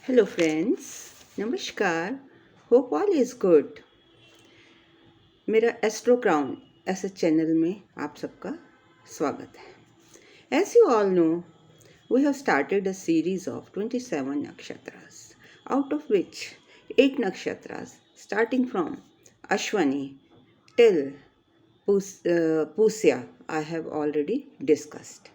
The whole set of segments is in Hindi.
Hello friends, नमस्कार. Hope all is good. मेरा एस्ट्रो क्राउन ऐसे चैनल में आप सबका स्वागत है. As you all know, we have started a series of 27 nakshatras, out of which 8 nakshatras starting from Ashwani till Pusya I have already discussed.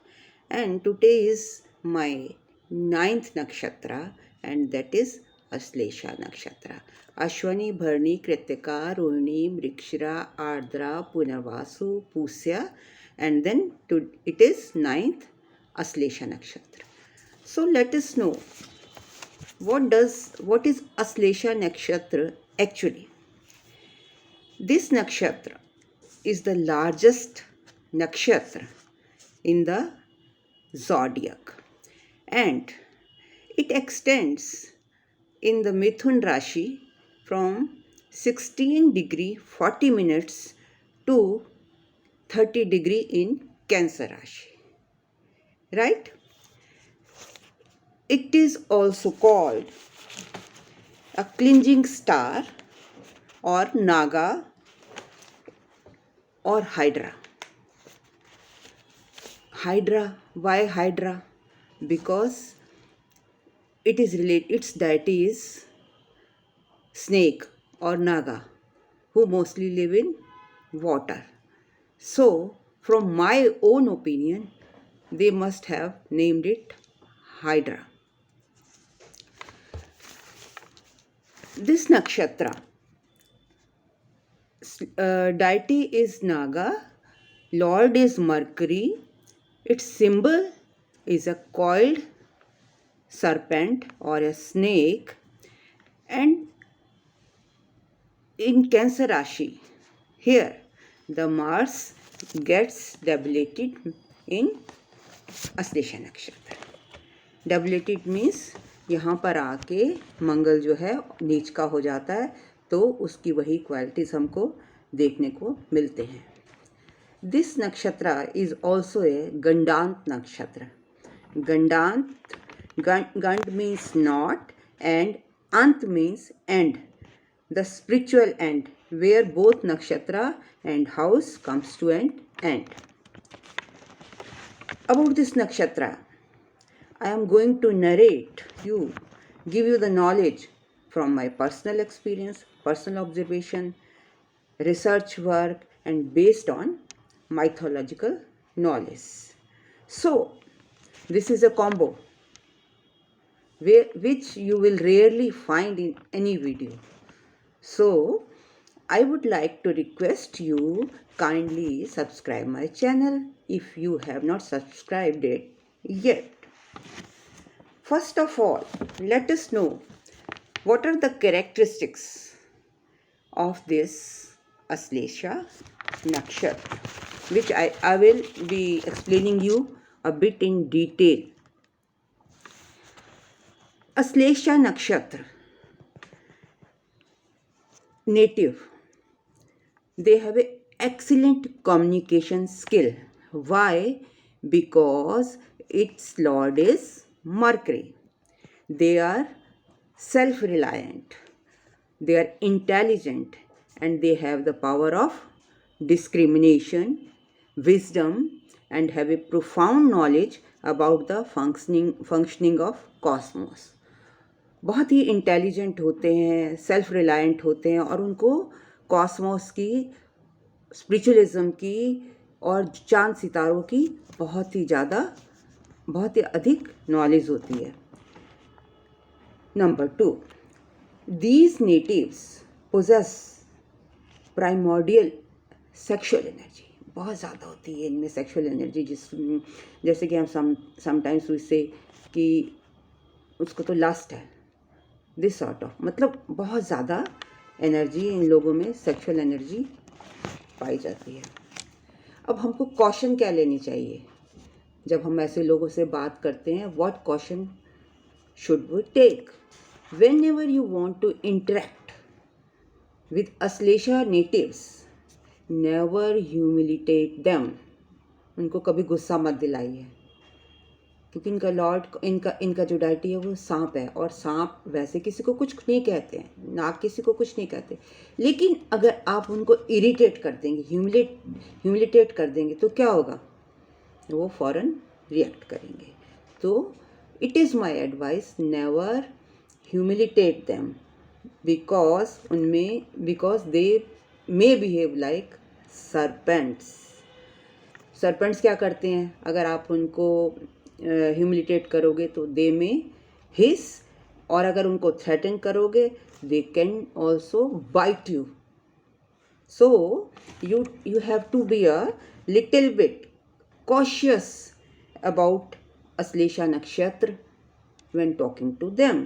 And today is my ninth nakshatra, and that is Aslesha nakshatra. Ashwani, Bharni, Kritika, Rohini, Mrikshira, Ardra, Punarvasu, Pusya, and then it is ninth Aslesha nakshatra. So let us know what is Aslesha nakshatra actually. This nakshatra is the largest nakshatra in the zodiac, and it extends in the Mithun Rashi from 16 degree 40 minutes to 30 degree in Cancer Rashi. Right? It is also called a clinging star or Naga or Hydra. Hydra, why Hydra? Because it is related, its deity is snake or Naga, who mostly live in water. So, from my own opinion, they must have named it Hydra. This nakshatra, deity is Naga, Lord is Mercury, its symbol is a coiled serpent or a snake, and in Cancer Rashi, here the Mars gets debilitated in Aslesha nakshatra. Debilitated means यहाँ पर आके मंगल जो है नीच का हो जाता है, तो उसकी वही क्वालिटीज हमको देखने को मिलते हैं. This nakshatra is also a Gandant nakshatra. Gandant, Gand means knot and Ant means end, the spiritual end, where both nakshatra and house comes to an end. About this nakshatra, I am going to narrate you, give you the knowledge from my personal experience, personal observation, research work, and based on mythological knowledge. So, this is a combo which you will rarely find in any video. So, I would like to request you kindly subscribe my channel if you have not subscribed it yet. First of all, let us know what are the characteristics of this Aslesha nakshatra, which I will be explaining you a bit in detail. Aslesha nakshatra, native, they have an excellent communication skill. Why? Because its lord is Mercury. They are self-reliant, they are intelligent, and they have the power of discrimination, wisdom, and have a profound knowledge about the functioning of cosmos. बहुत ही इंटेलिजेंट होते हैं, सेल्फ रिलायंट होते हैं, और उनको कॉस्मोस की, स्पिरिचुअलिज्म की और चांद सितारों की बहुत ही अधिक नॉलेज होती है. Number 2, these natives possess primordial sexual energy. बहुत ज़्यादा होती है इनमें सेक्सुअल एनर्जी, जैसे कि हम समटाइम्स उससे कि उसको तो लस्ट है, दिस सॉर्ट ऑफ, मतलब बहुत ज़्यादा एनर्जी इन लोगों में, सेक्सुअल एनर्जी पाई जाती है. अब हमको कॉशन क्या लेनी चाहिए जब हम ऐसे लोगों से बात करते हैं? What caution should we take whenever you want to interact with Aslesha natives? Never humiliate them. उनको कभी गुस्सा मत दिलाइए क्योंकि इनका लॉर्ड इनका जो डायटी है वो सांप है, और सांप वैसे किसी को कुछ नहीं कहते हैं, नाग किसी को कुछ नहीं कहते, लेकिन अगर आप उनको इरिटेट कर देंगे, ह्यूमिलेट कर देंगे तो क्या होगा, वो फ़ौरन रिएक्ट करेंगे। तो it is my advice, never humiliate them because they may behave like serpents. Serpents क्या करते हैं, अगर आप उनको ह्यूमिलिटेट करोगे तो दे में हिस, और अगर उनको थ्रेटन करोगे they can also bite you. So you have to be a little bit cautious about Aslesha Nakshatra when talking to them.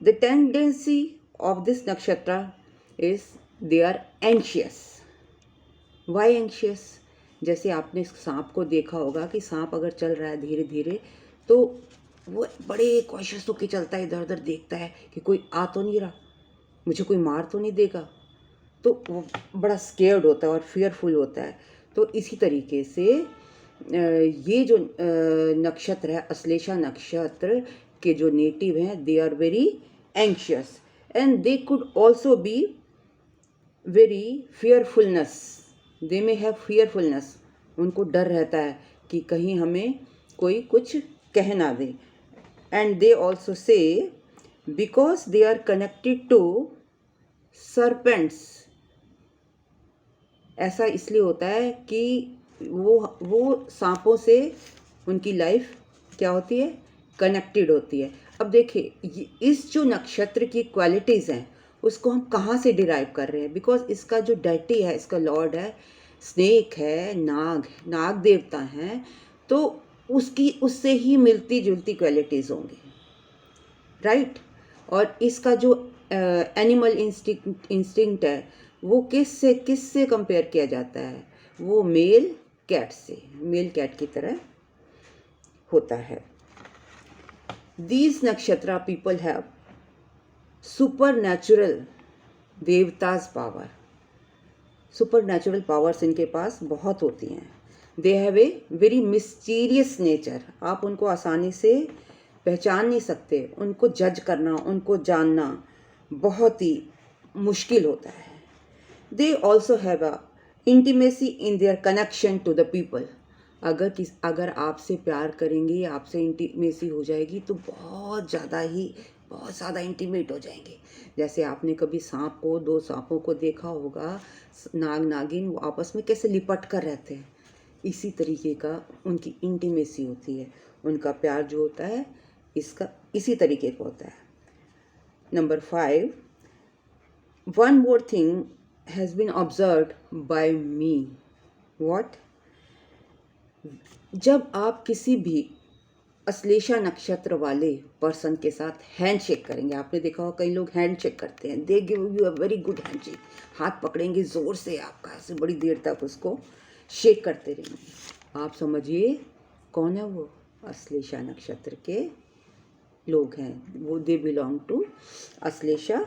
The tendency of this nakshatra is they are anxious. Why anxious? जैसे आपने सांप को देखा होगा कि सांप अगर चल रहा है धीरे धीरे तो वो बड़े कॉशियस होकर चलता है, इधर उधर देखता है कि कोई आ तो नहीं रहा, मुझे कोई मार तो नहीं देगा, तो वो बड़ा स्केयर्ड होता है और फियरफुल होता है। तो इसी तरीके से ये जो नक्षत्र है अश्लेषा नक्षत्र के जो नेटिव हैं, they are very anxious and they could also be very fearfulness, they may have फियरफुलनेस, उनको डर रहता है कि कहीं हमें कोई कुछ कह ना दे। And they also say because they are connected to serpents, ऐसा इसलिए होता है कि वो सांपों से उनकी लाइफ क्या होती है, कनेक्टेड होती है। अब देखिए इस जो नक्षत्र की क्वालिटीज़ हैं उसको हम कहाँ से डिराइव कर रहे हैं, बिकॉज इसका जो डेटी है, इसका लॉर्ड है स्नेक है, नाग देवता हैं, तो उससे ही मिलती जुलती क्वालिटीज़ होंगी, राइट। और इसका जो एनिमल इंस्टिंक्ट है वो किससे कंपेयर किया जाता है, वो मेल कैट की तरह होता है। These nakshatra people have supernatural देवताज power, supernatural powers इनके पास बहुत होती हैं। They have a very mysterious nature, आप उनको आसानी से पहचान नहीं सकते, उनको जज करना, उनको जानना बहुत ही मुश्किल होता है। They also have a intimacy in their connection to the people, अगर आपसे प्यार करेंगे, आपसे इंटीमेसी हो जाएगी तो बहुत ज़्यादा इंटीमेट हो जाएंगे। जैसे आपने कभी दो सांपों को देखा होगा, नाग नागिन, वो आपस में कैसे लिपट कर रहते हैं, इसी तरीके का उनकी इंटीमेसी होती है, उनका प्यार जो होता है इसका इसी तरीके का होता है। Number 5, one more thing has been observed by me. What? जब आप किसी भी अश्लेषा नक्षत्र वाले पर्सन के साथ हैंडशेक करेंगे, आपने देखा होगा कई लोग हैंडशेक करते हैं, they give you a very good handshake, हाथ पकड़ेंगे ज़ोर से आपका, ऐसे बड़ी देर तक उसको शेक करते रहेंगे। आप समझिए कौन है वो, अश्लेषा नक्षत्र के लोग हैं, वो दे बिलोंग टू अश्लेषा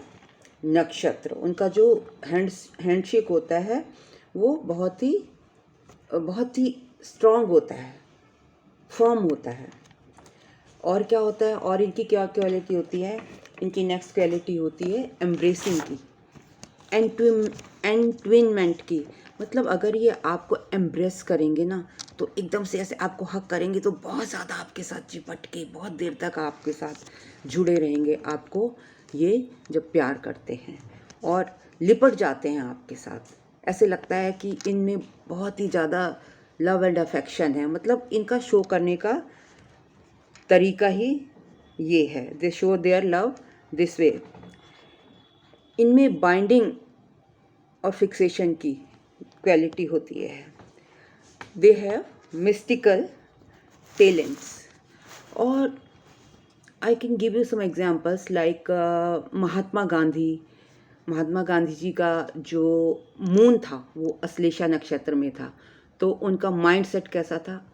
नक्षत्र। उनका जो हैंडशेक होता है वो बहुत ही स्ट्रॉन्ग होता है, फर्म होता है। और क्या होता है, और इनकी क्या क्वालिटी होती है, इनकी नेक्स्ट क्वालिटी होती है एम्ब्रेसिंग की, एंटविनमेंट की। मतलब अगर ये आपको एम्ब्रेस करेंगे ना तो एकदम से ऐसे आपको हक करेंगे तो बहुत ज़्यादा आपके साथ चिपट के बहुत देर तक आपके साथ जुड़े रहेंगे। आपको ये जब प्यार करते हैं और लिपट जाते हैं आपके साथ, ऐसे लगता है कि इनमें बहुत ही ज़्यादा लव एंड अफेक्शन है। मतलब इनका शो करने का तरीका ही ये है, दे show their love this way. इनमें बाइंडिंग और फिक्सेशन की क्वालिटी होती है। दे हैव मिस्टिकल टैलेंट्स, और I can give you some examples like Mahatma Gandhi ji का जो मून था वो अश्लेषा नक्षत्र में था, तो उनका माइंडसेट कैसा था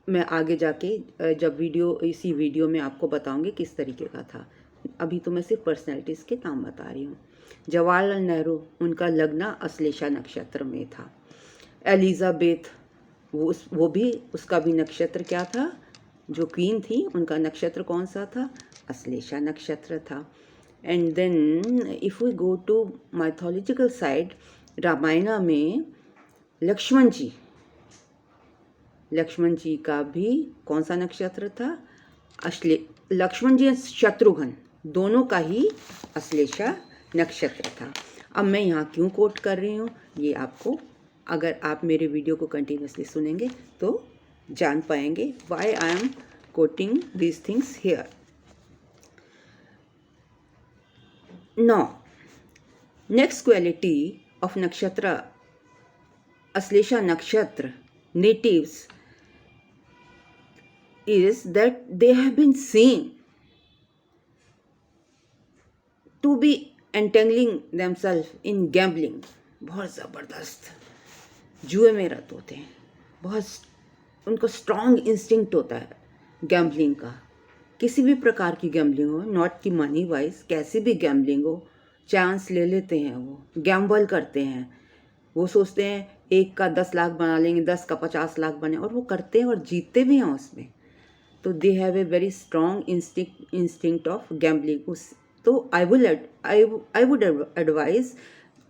मैं आगे जाके जब इसी वीडियो में आपको बताऊंगी किस तरीके का था। अभी तो मैं सिर्फ पर्सनैलिटीज़ के नाम बता रही हूँ। जवाहरलाल नेहरू, उनका लग्न अश्लेषा नक्षत्र में था। एलिजाबेथ वो भी उसका भी नक्षत्र क्या था, जो क्वीन थी उनका नक्षत्र कौन सा था, अश्लेषा नक्षत्र था। And then if we go to mythological side, Ramayana में लक्ष्मण जी का भी कौन सा नक्षत्र था, लक्ष्मण जी शत्रुघ्न दोनों का ही अश्लेषा नक्षत्र था। अब मैं यहाँ क्यों कोट कर रही हूँ, ये आपको अगर आप मेरे वीडियो को कंटिन्यूसली सुनेंगे तो जान पाएंगे why I am quoting these things here. Now next quality of नक्षत्र अश्लेषा नक्षत्र natives is that they have been seen to be entangling themselves in gambling। बहुत ज़बरदस्त जुए में रत होते हैं, बहुत उनको स्ट्रॉन्ग इंस्टिंक्ट होता है गैम्बलिंग का। किसी भी प्रकार की गैम्बलिंग हो, नॉट कि मनी वाइज, कैसी भी गैम्बलिंग हो, चांस ले लेते हैं, वो गैम्बल करते हैं। वो सोचते हैं 1 का 10 लाख बना लेंगे, 10 का 50 लाख बने, और वो करते हैं और जीतते भी हैं उसमें। तो they have a very strong instinct of gambling. तो आई वुड एडवाइज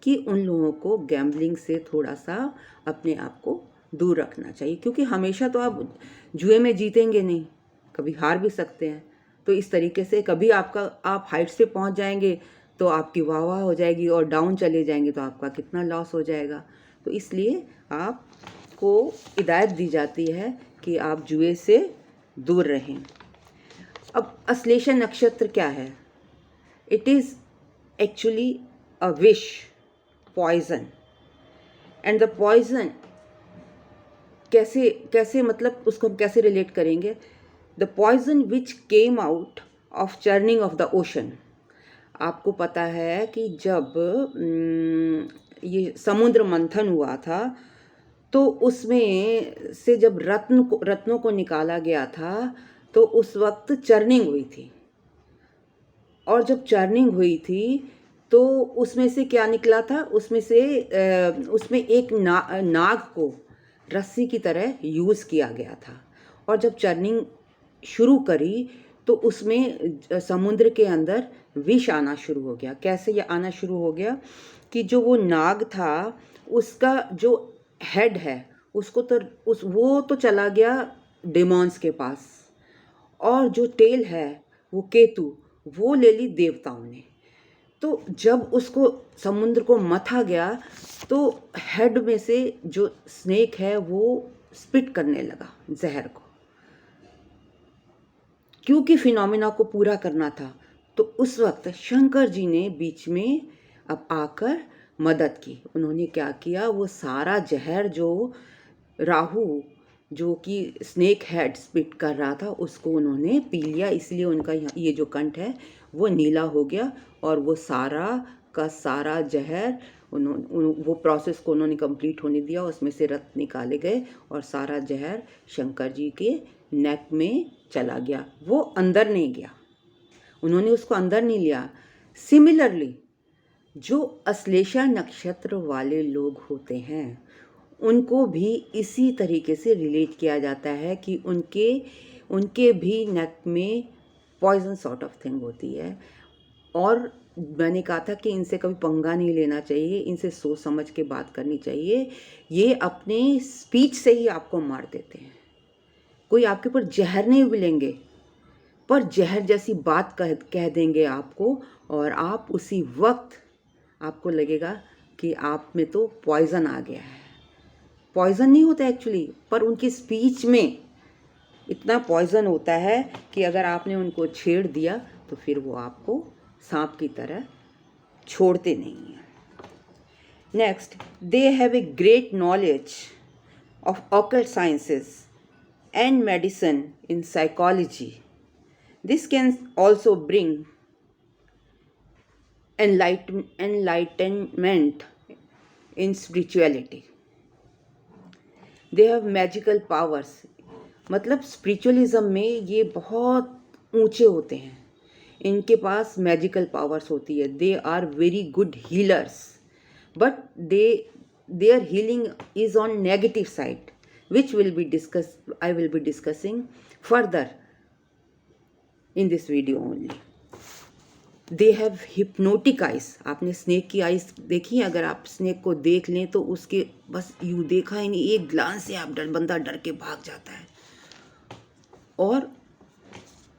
कि उन लोगों को गैम्बलिंग से थोड़ा सा अपने आप को दूर रखना चाहिए, क्योंकि हमेशा तो आप जुए में जीतेंगे नहीं, कभी हार भी सकते हैं। तो इस तरीके से कभी आप हाइट्स पे पहुंच जाएंगे तो आपकी वाह वाह हो जाएगी, और डाउन चले जाएंगे तो आपका कितना लॉस हो जाएगा। तो इसलिए आपको हिदायत दी जाती है कि आप जुए से दूर रहें। अब अश्लेषा नक्षत्र क्या है? It is actually a vish, poison. And the poison कैसे मतलब उसको हम कैसे रिलेट करेंगे? The poison which came out of churning of the ocean. आपको पता है कि जब ये समुद्र मंथन हुआ था तो उसमें से जब रत्नों को निकाला गया था तो उस वक्त चर्निंग हुई थी, और जब चर्निंग हुई थी तो उसमें से क्या निकला था, उसमें एक नाग को रस्सी की तरह यूज़ किया गया था। और जब चर्निंग शुरू करी तो उसमें समुद्र के अंदर विष आना शुरू हो गया। कैसे ये आना शुरू हो गया कि जो वो नाग था उसका जो हेड है उसको तो वो तो चला गया डेमॉन्स के पास, और जो टेल है वो केतु वो ले ली देवताओं ने। तो जब उसको समुद्र को मथा गया तो हेड में से जो स्नेक है वो स्पिट करने लगा जहर को, क्योंकि फिनोमिना को पूरा करना था। तो उस वक्त शंकर जी ने बीच में अब आकर मदद की। उन्होंने क्या किया, वो सारा जहर जो राहु जो कि स्नेक हेड स्पिट कर रहा था उसको उन्होंने पी लिया। इसलिए उनका ये जो कंठ है वो नीला हो गया, और वो सारा का सारा जहर वो प्रोसेस को उन्होंने कंप्लीट होने दिया। उसमें से रत्न निकाले गए और सारा जहर शंकर जी के नेक में चला गया, वो अंदर नहीं गया, उन्होंने उसको अंदर नहीं लिया। सिमिलरली जो अश्लेषा नक्षत्र वाले लोग होते हैं उनको भी इसी तरीके से रिलेट किया जाता है कि उनके भी नेक में पॉइजन सॉर्ट ऑफ थिंग होती है। और मैंने कहा था कि इनसे कभी पंगा नहीं लेना चाहिए, इनसे सोच समझ के बात करनी चाहिए। ये अपने स्पीच से ही आपको मार देते हैं। कोई आपके ऊपर जहर नहीं उगलेंगे, पर जहर जैसी बात कह देंगे आपको, और आप उसी वक्त आपको लगेगा कि आप में तो पॉइजन आ गया है। पॉइजन नहीं होता एक्चुअली, पर उनकी स्पीच में इतना पॉइजन होता है कि अगर आपने उनको छेड़ दिया तो फिर वो आपको सांप की तरह छोड़ते नहीं हैं। Next, they have a great knowledge of occult sciences and medicine in psychology. This can also bring enlightenment in spirituality. They have magical powers. मतलब स्पिरिचुअलिज्म में ये बहुत ऊंचे होते हैं, इनके पास मैजिकल पावर्स होती है। They are very good healers, but their healing is on negative side. which I will be discussing further in this video only. They have hypnotic eyes. आपने स्नेक की आइज देखी? अगर आप स्नेक को देख लें तो उसके बस यूँ देखा ही नहीं, एक ग्लांस से आप बंदा डर के भाग जाता है। और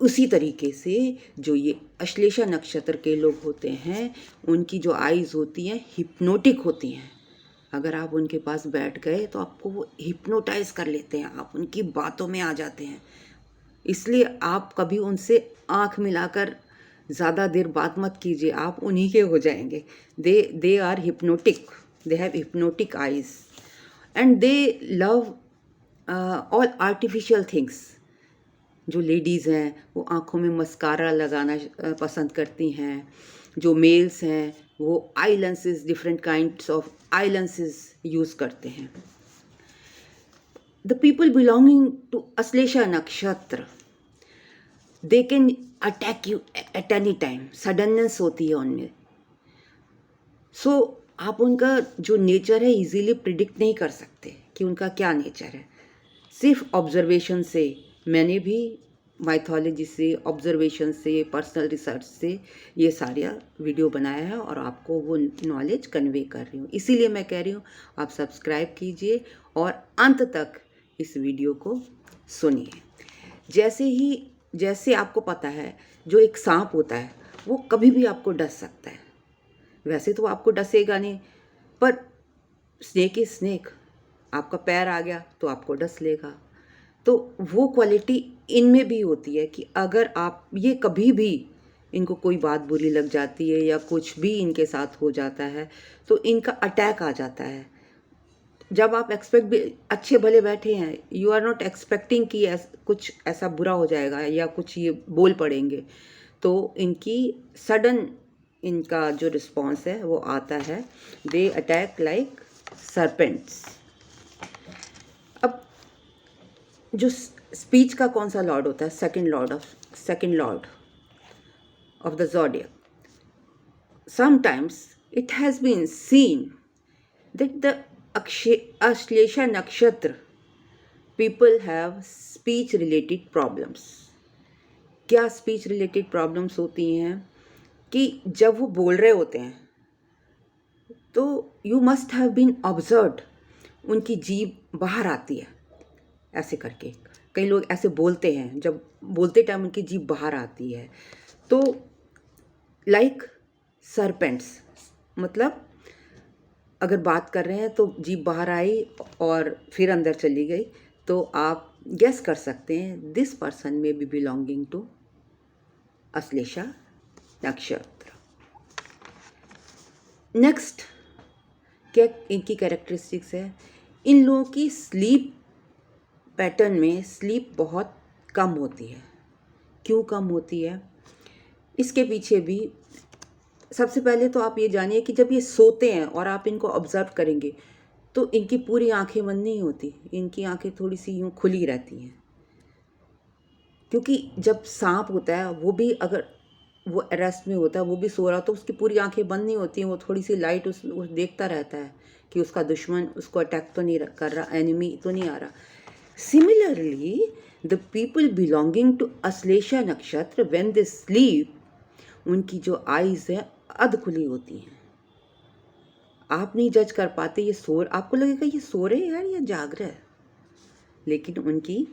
उसी तरीके से जो ये अश्लेषा नक्षत्र के लोग होते हैं, उनकी जो आइज़ होती हैं हिप्नोटिक होती हैं। अगर आप उनके पास बैठ गए तो आपको वो हिप्नोटाइज कर लेते हैं, आप उनकी बातों में आ जाते हैं। इसलिए आप कभी उनसे आँख मिलाकर ज़्यादा देर बात मत कीजिए, आप उन्हीं के हो जाएंगे। They are hypnotic, they have hypnotic eyes and they love all artificial things. जो लेडीज़ हैं वो आँखों में मस्कारा लगाना पसंद करती हैं। जो मेल्स हैं वो eye lenses, different kinds of eye lenses use करते हैं। The people belonging to Ashlesha nakshatra, they can attack you at any time. Suddenness होती है उनमें। सो आप उनका जो नेचर है इजीली प्रिडिक्ट नहीं कर सकते कि उनका क्या नेचर है। सिर्फ ऑब्जर्वेशन से, मैंने भी माइथोलॉजी से, ऑब्जर्वेशन से, पर्सनल रिसर्च से ये सारा वीडियो बनाया है और आपको वो नॉलेज कन्वे कर रही हूँ। इसीलिए मैं कह रही हूँ आप सब्सक्राइब कीजिए और अंत तक इस वीडियो को सुनिए। जैसे आपको पता है जो एक सांप होता है वो कभी भी आपको डस सकता है। वैसे तो आपको डसेगा नहीं, पर स्नेक इज स्नेक, आपका पैर आ गया तो आपको डस लेगा। तो वो क्वालिटी इनमें भी होती है कि अगर आप ये कभी भी इनको कोई बात बुरी लग जाती है या कुछ भी इनके साथ हो जाता है तो इनका अटैक आ जाता है। जब आप अच्छे भले बैठे हैं, यू आर नॉट एक्सपेक्टिंग कि कुछ ऐसा बुरा हो जाएगा या कुछ ये बोल पड़ेंगे, तो इनकी सडन इनका जो रिस्पॉन्स है वो आता है। They attack like serpents. अब जो स्पीच का कौन सा लॉर्ड होता है? Second lord of the zodiac. Sometimes it has been seen that the Ashlesha nakshatra people have speech related problems. क्या स्पीच रिलेटेड प्रॉब्लम्स होती हैं कि जब वो बोल रहे होते हैं तो you must have been observed, उनकी जीभ बाहर आती है ऐसे करके। कई लोग ऐसे बोलते हैं, जब बोलते टाइम उनकी जीभ बाहर आती है। तो लाइक सरपेंट्स, मतलब अगर बात कर रहे हैं तो जीभ बाहर आई और फिर अंदर चली गई, तो आप गेस कर सकते हैं दिस पर्सन में बी बिलोंगिंग टू अश्लेषा नक्षत्र। नेक्स्ट क्या इनकी कैरेक्टरिस्टिक्स है? इन लोगों की स्लीप पैटर्न में स्लीप बहुत कम होती है। क्यों कम होती है? इसके पीछे भी सबसे पहले तो आप ये जानिए कि जब ये सोते हैं और आप इनको ऑब्जर्व करेंगे तो इनकी पूरी आंखें बंद नहीं होती, इनकी आंखें थोड़ी सी यूँ खुली रहती हैं। क्योंकि जब सांप होता है वो भी अगर वो अरेस्ट में होता है, वो भी सो रहा, तो उसकी पूरी आंखें बंद नहीं होती हैं, वो थोड़ी सी लाइट उस देखता रहता है कि उसका दुश्मन उसको अटैक तो नहीं कर रहा, एनिमी तो नहीं आ रहा। Similarly the people belonging to Ashlesha nakshatra when they sleep, उनकी जो आइज़ है अध खुली होती हैं। आप नहीं जज कर पाते ये आपको लगेगा ये सो रहे हैं यार या जाग रहे हैं, लेकिन उनकी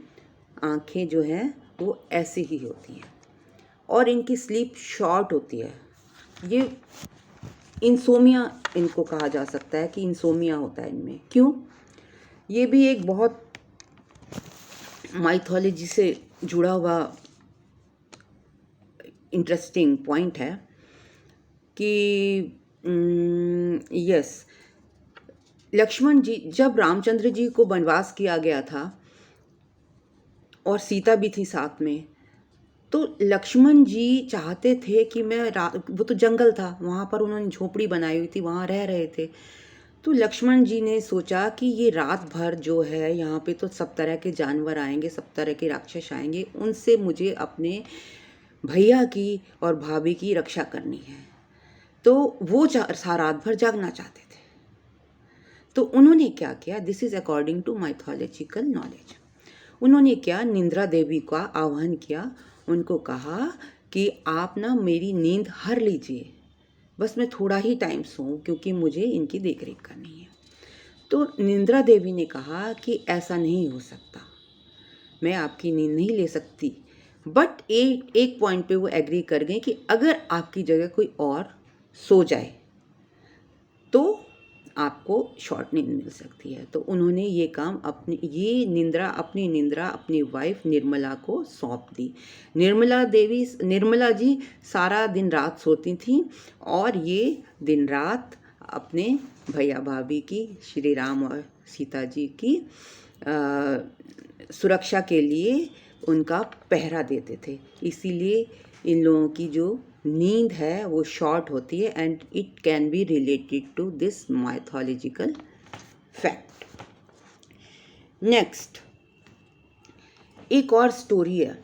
आंखें जो हैं वो ऐसे ही होती हैं और इनकी स्लीप शॉर्ट होती है। ये इंसोमिया इनको कहा जा सकता है कि इंसोमिया होता है इनमें। क्यों? ये भी एक बहुत माइथोलॉजी से जुड़ा हुआ इंटरेस्टिंग पॉइंट है कि यस, लक्ष्मण जी, जब रामचंद्र जी को वनवास किया गया था और सीता भी थी साथ में, तो लक्ष्मण जी चाहते थे कि वो तो जंगल था, वहाँ पर उन्होंने झोपड़ी बनाई हुई थी, वहाँ रह रहे थे। तो लक्ष्मण जी ने सोचा कि ये रात भर जो है यहाँ पे तो सब तरह के जानवर आएंगे, सब तरह के राक्षस आएंगे, उनसे मुझे अपने भैया की और भाभी की रक्षा करनी है। तो वो रात भर जागना चाहते थे। तो उन्होंने क्या किया, this is according to mythological knowledge, उन्होंने क्या निंद्रा देवी का आह्वान किया, उनको कहा कि आप ना मेरी नींद हर लीजिए, बस मैं थोड़ा ही टाइम सोऊं क्योंकि मुझे इनकी देखरेख करनी है। तो निंद्रा देवी ने कहा कि ऐसा नहीं हो सकता, मैं आपकी नींद नहीं ले सकती, बट एक पॉइंट पे वो एग्री कर गए कि अगर आपकी जगह कोई और सो जाए तो आपको शॉर्ट नींद मिल सकती है। तो उन्होंने ये काम अपनी निंद्रा अपनी वाइफ निर्मला को सौंप दी। निर्मला जी सारा दिन रात सोती थी और ये दिन रात अपने भैया भाभी की, श्री राम और सीता जी की सुरक्षा के लिए उनका पहरा देते थे। इसीलिए इन लोगों की जो नींद है वो शॉर्ट होती है and it can be related to this mythological fact. Next एक और स्टोरी है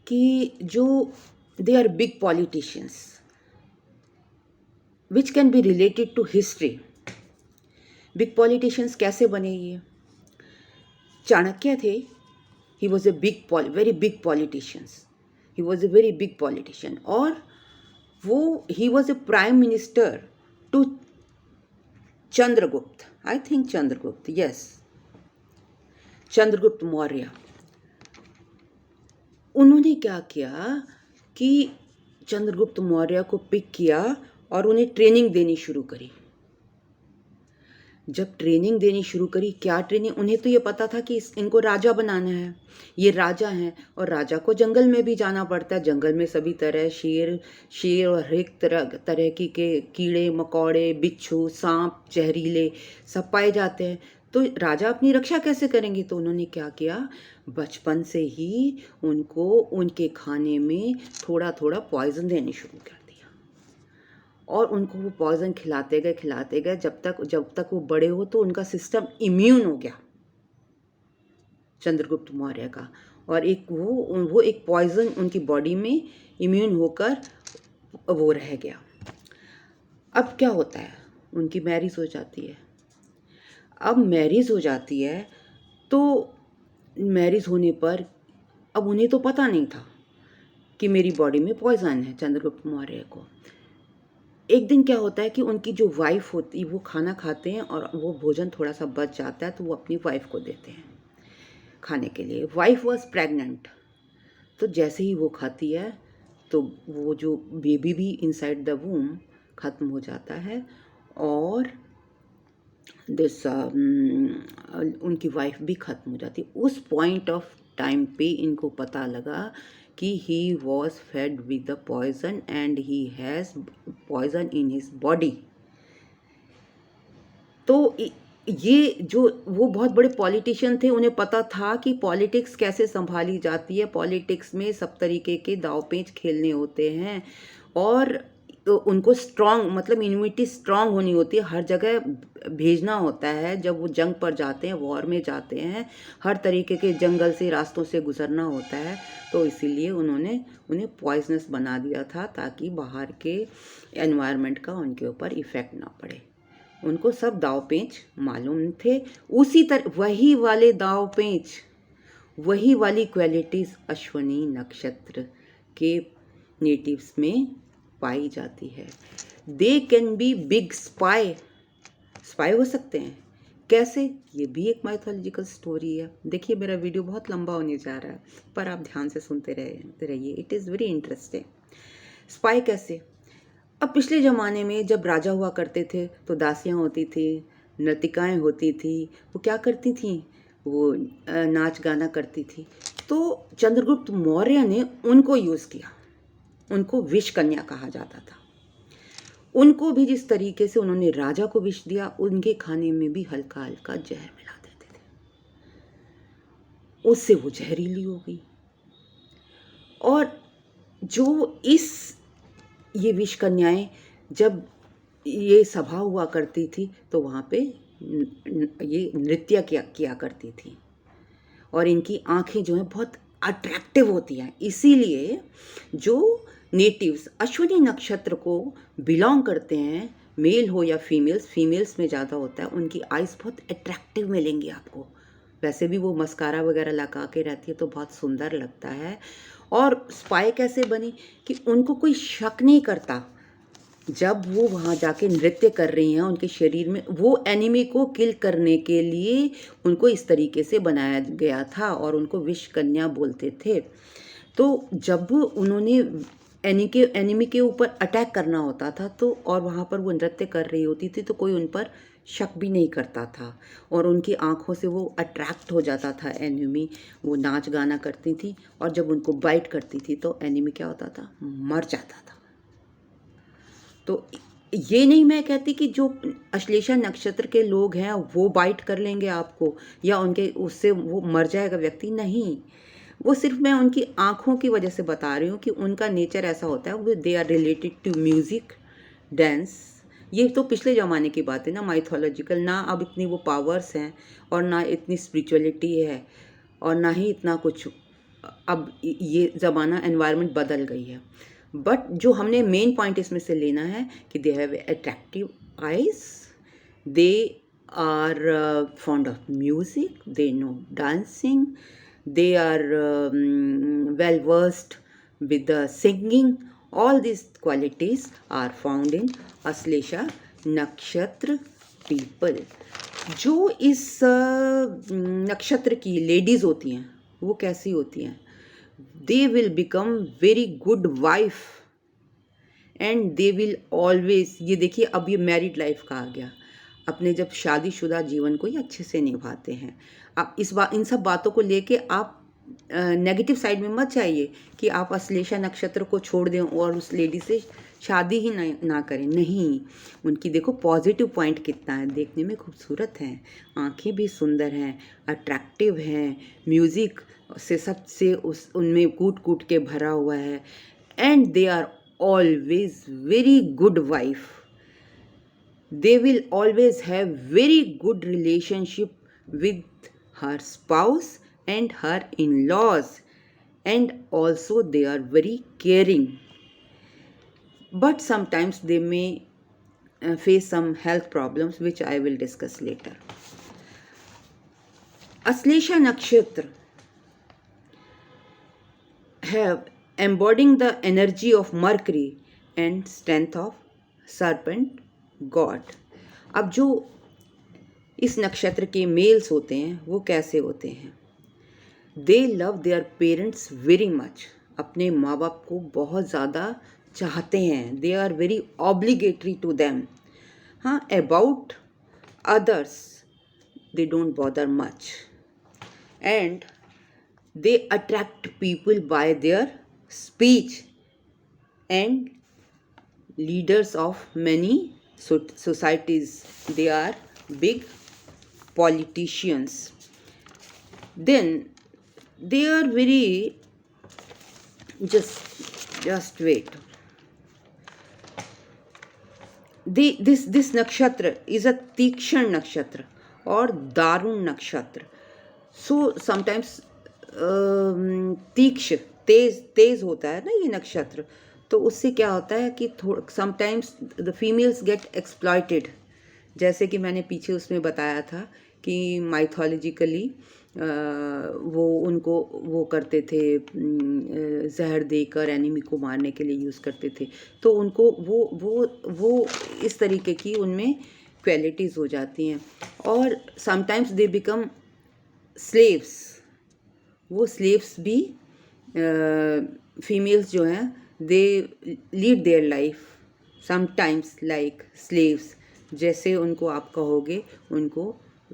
कि जो they are big politicians which can be related to history. Big politicians कैसे बने ये? चाणक्य थे, he was a very big politicians, he was a very big politician, और वो he was a prime minister to Chandragupta, I think Chandragupta, yes, Chandragupta Maurya. उन्होंने क्या किया कि चंद्रगुप्त मौर्य को पिक किया और उन्हें ट्रेनिंग देनी शुरू करी। जब ट्रेनिंग देनी शुरू करी, क्या ट्रेनिंग, उन्हें तो ये पता था कि इनको राजा बनाना है, ये राजा हैं और राजा को जंगल में भी जाना पड़ता है, जंगल में सभी तरह शेर और हर एक तरह की के कीड़े मकोड़े, बिच्छू, सांप, जहरीले सब पाए जाते हैं, तो राजा अपनी रक्षा कैसे करेंगे? तो उन्होंने क्या किया, बचपन से ही उनको उनके खाने में थोड़ा थोड़ा पॉइजन देने शुरू कर दिया और उनको वो पॉइजन खिलाते गए जब तक वो बड़े हो तो उनका सिस्टम इम्यून हो गया चंद्रगुप्त मौर्य का, और वो एक पॉइजन उनकी बॉडी में इम्यून होकर वो रह गया। अब क्या होता है, उनकी मैरिज हो जाती है। अब मैरिज हो जाती है तो मैरिज होने पर अब उन्हें तो पता नहीं था कि मेरी बॉडी में पॉइजन है, चंद्रगुप्त मौर्य को। एक दिन क्या होता है कि उनकी जो वाइफ होती, वो खाना खाते हैं और वो भोजन थोड़ा सा बच जाता है तो वो अपनी वाइफ को देते हैं खाने के लिए। वाइफ वॉज प्रेग्नेंट, तो जैसे ही वो खाती है तो वो जो बेबी भी इनसाइड द वूम ख़त्म हो जाता है और उनकी वाइफ भी ख़त्म हो जाती है। उस पॉइंट ऑफ टाइम पे इनको पता लगा कि he was fed with the poison and he has poison in his body। तो ये जो वो बहुत बड़े पॉलिटिशियन थे, उन्हें पता था कि पॉलिटिक्स कैसे संभाली जाती है, पॉलिटिक्स में सब तरीके के दाव पेच खेलने होते हैं और उनको स्ट्रांग, मतलब इम्यूनिटी स्ट्रांग होनी होती है, हर जगह भेजना होता है। जब वो जंग पर जाते हैं, वॉर में जाते हैं, हर तरीके के जंगल से रास्तों से गुजरना होता है, तो इसीलिए उन्हें पॉइजनस बना दिया था ताकि बाहर के एनवायरनमेंट का उनके ऊपर इफ़ेक्ट ना पड़े। उनको सब दाव पेच मालूम थे। उसी तरह वही वाले दाव पेच, वही वाली क्वालिटीज़ अश्वनी नक्षत्र के नेटिव्स में पाई जाती है। They can be big spy हो सकते हैं। कैसे? ये भी एक माइथोलॉजिकल स्टोरी है। देखिए मेरा वीडियो बहुत लंबा होने जा रहा है पर आप ध्यान से सुनते रहिए, it is very interesting. Spy कैसे? अब पिछले ज़माने में जब राजा हुआ करते थे तो दासियाँ होती थी, नर्तिकाएँ होती थी, वो क्या करती थी, वो नाच गाना करती थी। तो चंद्रगुप्त मौर्य ने उनको यूज़ किया, उनको विष कन्या कहा जाता था। उनको भी जिस तरीके से उन्होंने राजा को विष दिया, उनके खाने में भी हल्का हल्का जहर मिला देते थे, उससे वो जहरीली हो गई। और जो ये विष कन्याएं जब ये सभा हुआ करती थी तो वहाँ पे ये नृत्य किया करती थी और इनकी आंखें जो हैं बहुत अट्रैक्टिव होती हैं, इसीलिए जो नेटिव्स अश्विनी नक्षत्र को बिलोंग करते हैं, मेल हो या फीमेल्स, फीमेल्स में ज़्यादा होता है, उनकी आइज़ बहुत अट्रैक्टिव मिलेंगी आपको। वैसे भी वो मस्कारा वगैरह लगा के रहती है तो बहुत सुंदर लगता है। और स्पाई कैसे बनी कि उनको कोई शक नहीं करता जब वो वहाँ जाके नृत्य कर रही हैं, उनके शरीर में वो एनिमी को किल करने के लिए उनको इस तरीके से बनाया गया था और उनको विष कन्या बोलते थे। तो जब उन्होंने एनिमी के ऊपर अटैक करना होता था तो और वहाँ पर वो नृत्य कर रही होती थी तो कोई उन पर शक भी नहीं करता था और उनकी आंखों से वो अट्रैक्ट हो जाता था एनिमी। वो नाच गाना करती थी और जब उनको बाइट करती थी तो एनिमी क्या होता था, मर जाता था। तो ये नहीं मैं कहती कि जो अश्लेषा नक्षत्र के लोग हैं वो बाइट कर लेंगे आपको या उनके उससे वो मर जाएगा व्यक्ति, नहीं। वो सिर्फ मैं उनकी आँखों की वजह से बता रही हूँ कि उनका नेचर ऐसा होता है, वो they are related to music, dance. ये तो पिछले ज़माने की बात है ना, माइथोलॉजिकल, ना अब इतनी वो पावर्स हैं और ना इतनी स्पिरिचुअलिटी है और ना ही इतना कुछ। अब ये ज़माना एनवायरनमेंट बदल गई है। बट जो हमने मेन पॉइंट इसमें से लेना है कि they have attractive eyes, they are fond of music, they know dancing, they are well versed with the singing. All these qualities are found in Ashlesha नक्षत्र people. जो इस नक्षत्र की लेडीज होती हैं वो कैसी होती हैं, they will become very good wife and they will always, ये देखिए अब ये मैरिड लाइफ का आ गया, अपने जब शादीशुदा जीवन को ही अच्छे से निभाते हैं। आप इन सब बातों को लेके आप नेगेटिव साइड में मत जाइए कि आप अश्लेषा नक्षत्र को छोड़ दें और उस लेडी से शादी ही ना करें, नहीं। उनकी देखो पॉजिटिव पॉइंट कितना है, देखने में खूबसूरत हैं, आंखें भी सुंदर हैं, अट्रैक्टिव हैं, म्यूज़िक से सबसे उनमें कूट कूट के भरा हुआ है, and they are always very good wife. They will always have very good relationship with her spouse and her in-laws, and also they are very caring. But sometimes they may face some health problems which I will discuss later. Aslesha Nakshatra have embodying the energy of Mercury and strength of serpent god. अब जो इस नक्षत्र के मेल्स होते हैं वो कैसे होते हैं, they love their parents very much, अपने माँ बाप को बहुत ज़्यादा चाहते हैं, they are very obligatory to them. हाँ, about others they don't bother much and they attract people by their speech and leaders of many societies. They are big politicians. Then they are very, just wait. This nakshatra is a तीक्ष्ण नक्षत्र और दारुण नक्षत्र. So sometimes तीक्ष्ण तेज होता है ना ये नक्षत्र, तो उससे क्या होता है कि sometimes the females get exploited, जैसे कि मैंने पीछे उसमें बताया था कि माइथोलॉजिकली वो उनको वो करते थे, जहर देकर एनिमी को मारने के लिए यूज़ करते थे, तो उनको वो इस तरीके की उनमें क्वालिटीज़ हो जाती हैं। और समटाइम्स दे बिकम स्लेव्स, वो स्लेव्स भी फीमेल्स जो हैं they lead their life sometimes like slaves, जैसे उनको आप कहोगे उनको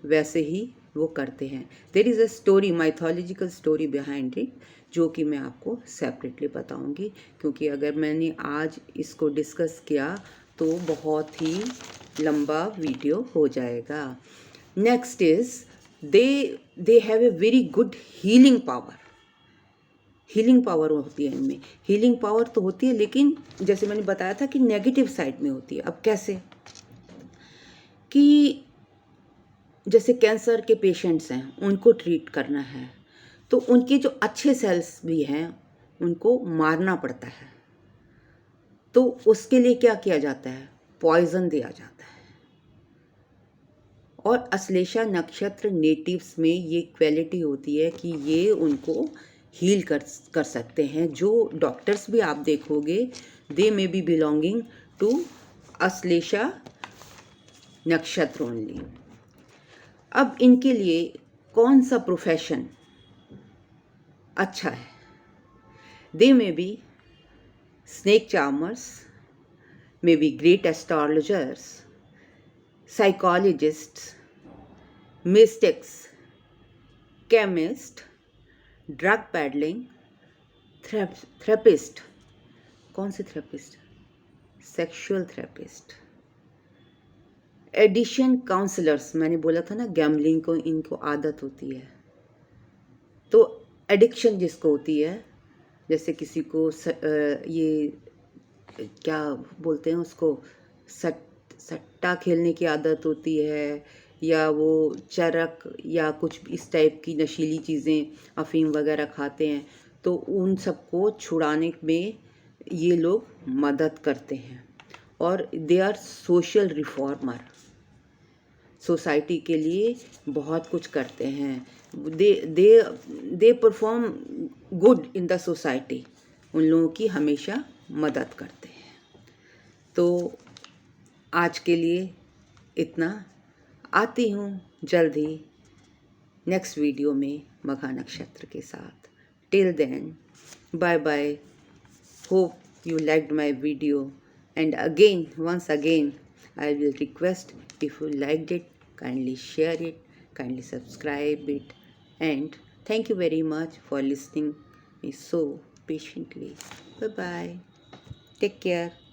वैसे ही वो करते हैं। There is a story, mythological story behind it, जो कि मैं आपको सेपरेटली बताऊंगी, क्योंकि अगर मैंने आज इसको डिस्कस किया तो बहुत ही लंबा वीडियो हो जाएगा। Next is they have a very good healing power. Healing power होती है इनमें, हीलिंग पावर तो होती है, लेकिन जैसे मैंने बताया था कि नेगेटिव साइड में होती है। अब कैसे कि जैसे कैंसर के पेशेंट्स हैं उनको ट्रीट करना है तो उनके जो अच्छे सेल्स भी हैं उनको मारना पड़ता है, तो उसके लिए क्या किया जाता है, पॉइजन दिया जाता है। और अश्लेषा नक्षत्र नेटिव्स में ये क्वालिटी होती है कि ये उनको हील कर सकते हैं। जो डॉक्टर्स भी आप देखोगे, they may be belonging to Ashlesha nakshatra only. अब इनके लिए कौन सा प्रोफेशन अच्छा है? They may be snake charmers, may be great astrologers, psychologists, mystics, chemist, drug peddling, therapist, कौन से therapist? Sexual therapist, addiction counsellors. मैंने बोला था ना गैम्बलिंग को इनको आदत होती है, तो एडिक्शन जिसको होती है, जैसे किसी को ये क्या बोलते हैं उसको, सट्टा खेलने की आदत होती है, या वो चरक या कुछ इस टाइप की नशीली चीज़ें, अफीम वगैरह खाते हैं, तो उन सबको छुड़ाने में ये लोग मदद करते हैं। और they are social reformer, society के लिए बहुत कुछ करते हैं। They perform good in the society, उन लोगों की हमेशा मदद करते हैं। तो आज के लिए इतना, आती हूँ जल्द ही नेक्स्ट वीडियो में मघा नक्षत्र के साथ। Till then, bye bye. Hope you liked my video, and again, once again, I will request, if you liked it, kindly share it, kindly subscribe it, and thank you very much for listening me so patiently. Bye bye. Take care.